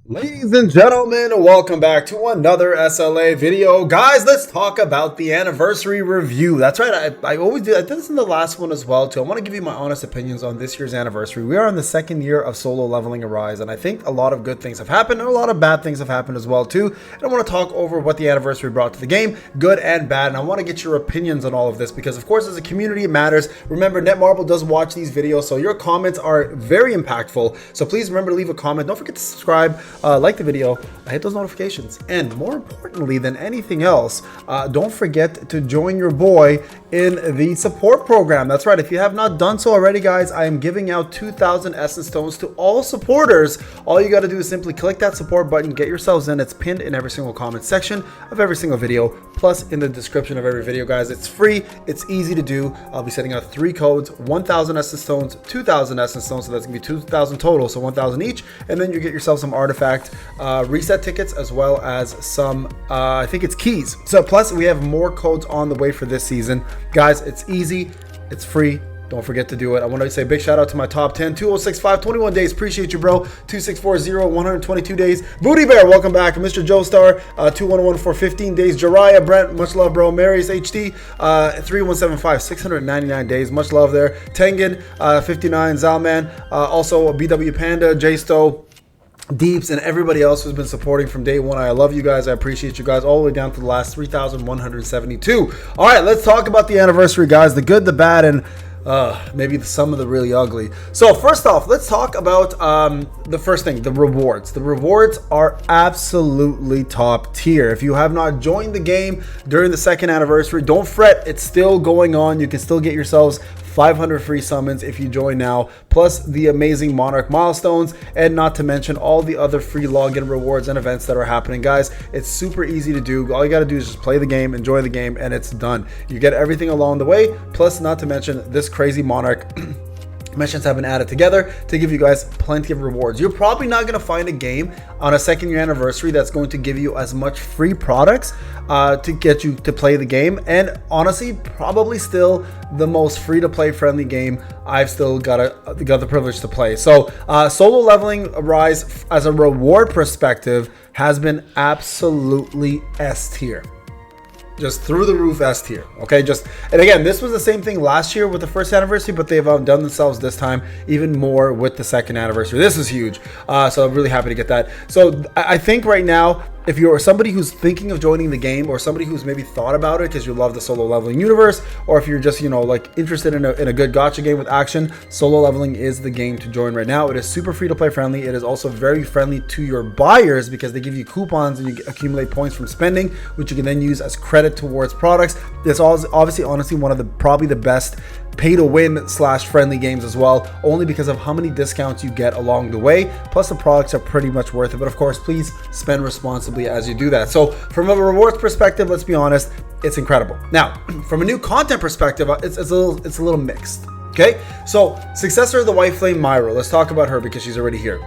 Ladies and gentlemen, welcome back to another SLA video. Guys, let's talk about the anniversary review. That's right, I always do. I did this in the last one as well too. I want to give you my honest opinions on this year's anniversary. We are in the second year of solo leveling Arise, and I think a lot of good things have happened and a lot of bad things have happened as well too. And I want to talk over what the anniversary brought to the game, good and bad, and I want to get your opinions on all of this because of course as a community it matters. Remember, Netmarble does watch these videos, so your comments are very impactful. So please remember to leave a comment. Don't forget to subscribe. Like the video, hit those notifications, and more importantly than anything else, don't forget to join your boy in the support program. That's right, if you have not done so already, guys, I am giving out 2,000 essence stones to all supporters. All you got to do is simply click that support button, get yourselves in. It's pinned in every single comment section of every single video, plus in the description of every video, guys. It's free, it's easy to do. I'll be sending out 3 codes: 1,000 essence stones, 2,000 essence stones, so that's gonna be 2,000 total, so 1,000 each, and then you get yourself some artifact reset tickets as well as some I think it's keys. So plus we have more codes on the way for this season, guys. It's easy, it's free, don't forget to do it. I want to say a big shout out to my top 10: 2065, 21 days, appreciate you, bro. 2640, 122 days. Booty Bear, welcome back. Mr. Joestar, 2114 for 15 days. Jariah Brent, much love, bro. Mary's HD, 3175, 699 days, much love there. Tengen, 59. Zalman, also BW Panda, J Stowe, Deeps, and everybody else who's been supporting from day one. I love you guys. I appreciate you guys all the way down to the last 3,172. All right, let's talk about the anniversary, guys. The good, the bad, and maybe some of the really ugly. So first off, let's talk about the first thing, the rewards. The rewards are absolutely top tier. If you have not joined the game during the second anniversary, don't fret. It's still going on. You can still get yourselves 500 free summons if you join now, plus the amazing Monarch milestones, and not to mention all the other free login rewards and events that are happening, guys. It's super easy to do. All you got to do is just play the game, enjoy the game, and it's done. You get everything along the way, plus not to mention this crazy Monarch missions have been added together to give you guys plenty of rewards. You're probably not going to find a game on a second year anniversary that's going to give you as much free products to get you to play the game, and honestly probably still the most free to play friendly game I've still got the privilege to play. So solo leveling Rise as a reward perspective has been absolutely S tier. Just through the roof S tier. Okay, and again, this was the same thing last year with the first anniversary, but they've outdone themselves this time even more with the second anniversary. This is huge. So I'm really happy to get that. So I think right now, if you're somebody who's thinking of joining the game, or somebody who's maybe thought about it because you love the solo leveling universe, or if you're just, you know, like interested in a good gacha game with action, solo leveling is the game to join right now. It is super free to play friendly. It is also very friendly to your buyers because they give you coupons and you accumulate points from spending, which you can then use as credit towards products. It's obviously honestly one of the probably the best pay to win / friendly games as well, only because of how many discounts you get along the way, plus the products are pretty much worth it. But of course, please spend responsibly as you do that. So from a rewards perspective, let's be honest, it's incredible. Now from a new content perspective, it's a little mixed. Okay, so successor of the White Flame, Myro, let's talk about her because she's already here.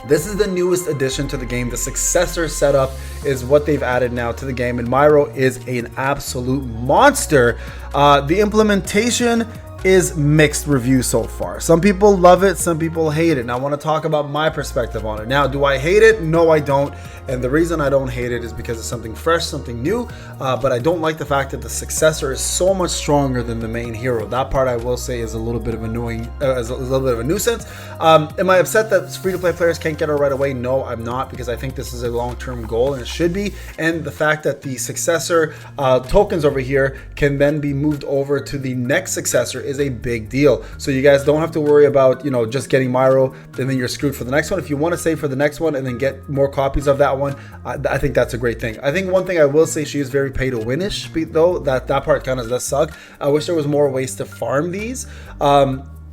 This is the newest addition to the game. The successor setup is what they've added now to the game, and Myro is an absolute monster. The implementation is mixed reviews so far. Some people love it, some people hate it. And I want to talk about my perspective on it. Now, do I hate it? No, I don't. And the reason I don't hate it is because it's something fresh, something new. But I don't like the fact that the successor is so much stronger than the main hero. That part I will say is a little bit of annoying, is a little bit of a nuisance. Am I upset that free-to-play players can't get her right away? No, I'm not, because I think this is a long-term goal and it should be. And the fact that the successor tokens over here can then be moved over to the next successor is a big deal. So you guys don't have to worry about, you know, just getting Myro and then you're screwed for the next one. If you want to save for the next one and then get more copies of that one, I think that's a great thing. I think one thing I will say, she is very pay to win-ish though. That part kind of does suck. I wish there was more ways to farm these.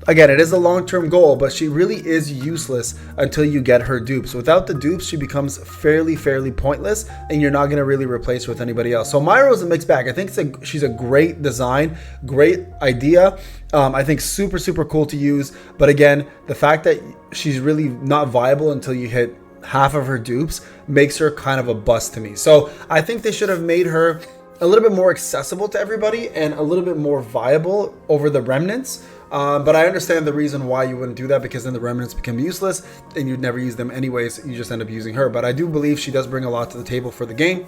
Again, it is a long-term goal, but she really is useless until you get her dupes. Without the dupes, she becomes fairly pointless, and you're not going to really replace her with anybody else. So Myro is a mixed bag. I think she's a great design, great idea. I think super cool to use. But again, the fact that she's really not viable until you hit half of her dupes makes her kind of a bust to me. So I think they should have made her a little bit more accessible to everybody and a little bit more viable over the remnants. But I understand the reason why you wouldn't do that, because then the remnants become useless and you'd never use them anyways. You just end up using her. But I do believe she does bring a lot to the table for the game.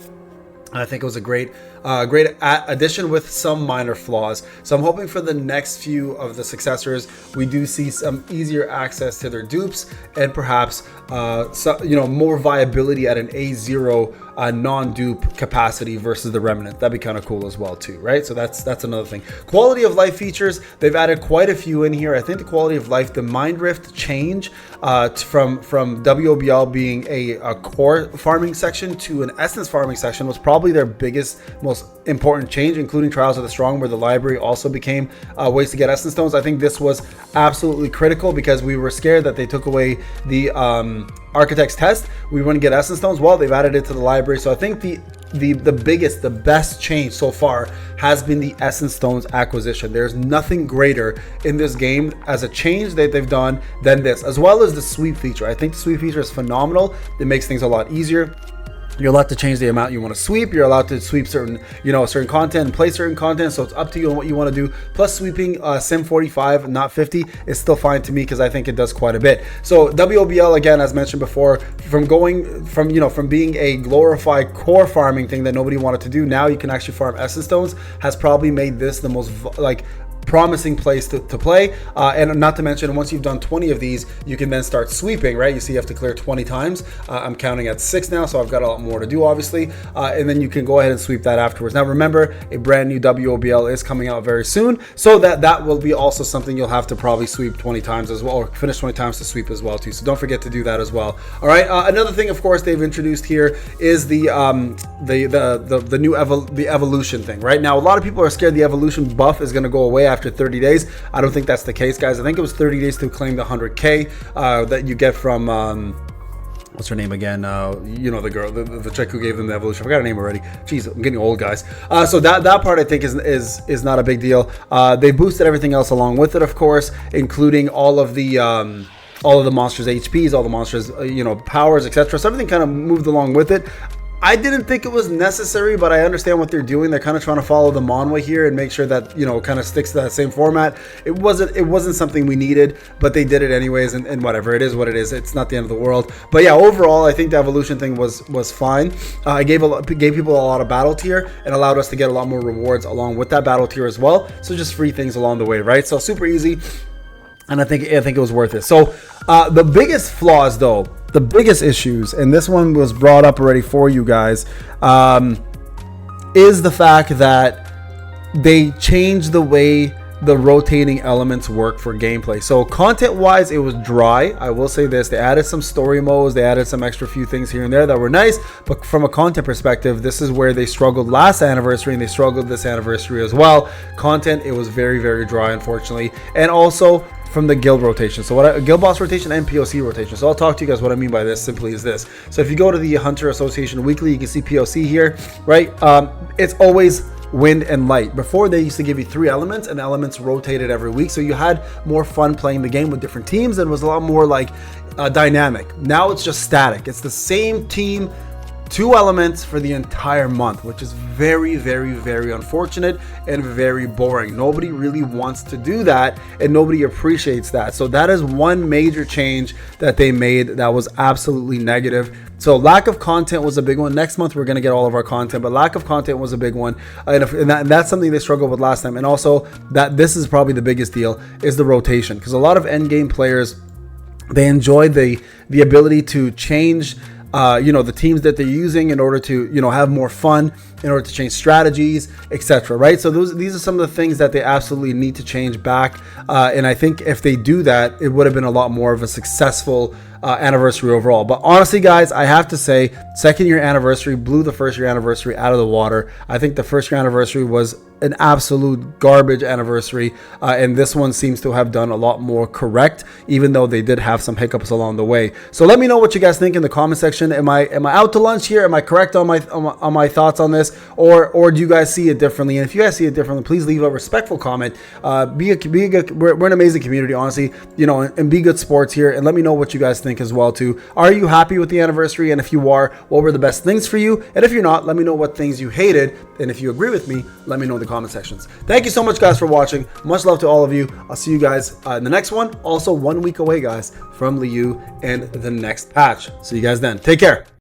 I think it was a great addition with some minor flaws. So I'm hoping for the next few of the successors, we do see some easier access to their dupes and perhaps more viability at an A0 non-dupe capacity versus the remnant. That'd be kind of cool as well too, right? So that's another thing. Quality of life features, they've added quite a few in here. I think the quality of life, the Mind Rift change from WOBL being a core farming section to an essence farming section was probably their biggest, most important change, including Trials of the Strong, where the library also became ways to get essence stones. I think this was absolutely critical because we were scared that they took away the Architect's Test. We wouldn't get essence stones. Well, they've added it to the library. So I think the best change so far has been the essence stones acquisition. There's nothing greater in this game as a change that they've done than this, as well as the sweep feature. I think the sweep feature is phenomenal. It makes things a lot easier. You're allowed to change the amount you want to sweep. You're allowed to sweep certain content and play certain content. So it's up to you on what you want to do. Plus sweeping Sim 45, not 50, is still fine to me because I think it does quite a bit. So WOBL, again, as mentioned before, from being a glorified core farming thing that nobody wanted to do, now you can actually farm essence stones, has probably made this the most promising place to play, and not to mention, once you've done 20 of these, you can then start sweeping, right? You see you have to clear 20 times. I'm counting at 6 now, so I've got a lot more to do, obviously, and then you can go ahead and sweep that afterwards. Now remember, a brand new WOBL is coming out very soon, so that will be also something you'll have to probably sweep 20 times as well, or finish 20 times to sweep as well too, so don't forget to do that as well. All right, another thing, of course, they've introduced here is the new evolution thing. Right now, a lot of people are scared the evolution buff is going to go away after 30 days. I don't think that's the case, guys. I think it was 30 days to claim the 100k that you get from what's her name again? The girl, the chick who gave them the evolution. I forgot her name already. Jeez, I'm getting old, guys. So that part I think is not a big deal. They boosted everything else along with it, of course, including all of the monsters' HPs, all the monsters' powers, etc. So everything kind of moved along with it. I didn't think it was necessary, but I understand what they're doing. They're kind of trying to follow the manhwa here and make sure that kind of sticks to that same format. It wasn't something we needed, but they did it anyways, and whatever. It is what it is. It's not the end of the world. But yeah, overall, I think the evolution thing was fine. I gave people a lot of battle tier and allowed us to get a lot more rewards along with that battle tier as well. So just free things along the way, right? So super easy. And I think it was worth it. So the biggest flaws, though, the biggest issues, and this one was brought up already for you guys, is the fact that they changed the way the rotating elements work for gameplay. So content-wise, it was dry. I will say this: they added some story modes, they added some extra few things here and there that were nice. But from a content perspective, this is where they struggled last anniversary, and they struggled this anniversary as well. Content, it was very, very dry, unfortunately, and also from the guild rotation. So guild boss rotation and POC rotation. So I'll talk to you guys what I mean by this. Simply is this: so if you go to the Hunter Association Weekly, you can see POC here, right? It's always wind and light. Before, they used to give you 3 elements, and the elements rotated every week, so you had more fun playing the game with different teams, and it was a lot more like dynamic. Now it's just static. It's the same team, 2 elements for the entire month, which is very, very, very unfortunate and very boring. Nobody really wants to do that, and nobody appreciates that. So that is one major change that they made that was absolutely negative. So lack of content was a big one. Next month, we're going to get all of our content, but lack of content was a big one. And that's something they struggled with last time. And also, that this is probably the biggest deal, is the rotation. Because a lot of endgame players, they enjoy the ability to change the teams that they're using in order to have more fun, in order to change strategies, etc. Right? So these are some of the things that they absolutely need to change back, and I think if they do that, it would have been a lot more of a successful anniversary overall. But honestly, guys, I have to say, second year anniversary blew the first year anniversary out of the water. I think the first year anniversary was an absolute garbage anniversary, and this one seems to have done a lot more correct, even though they did have some hiccups along the way. So let me know what you guys think in the comment section. Am I out to lunch here? Am I correct on my thoughts on this, or do you guys see it differently? And if you guys see it differently, please leave a respectful comment. We're an amazing community, honestly, and be good sports here, and let me know what you guys think as well too. Are you happy with the anniversary? And if you are, what were the best things for you? And if you're not, let me know what things you hated, and if you agree with me, let me know in the the comment sections. Thank you so much, guys, for watching. Much love to all of you. I'll see you guys in the next one. Also 1 week away, guys, from Liu and the next patch. See you guys then. Take care.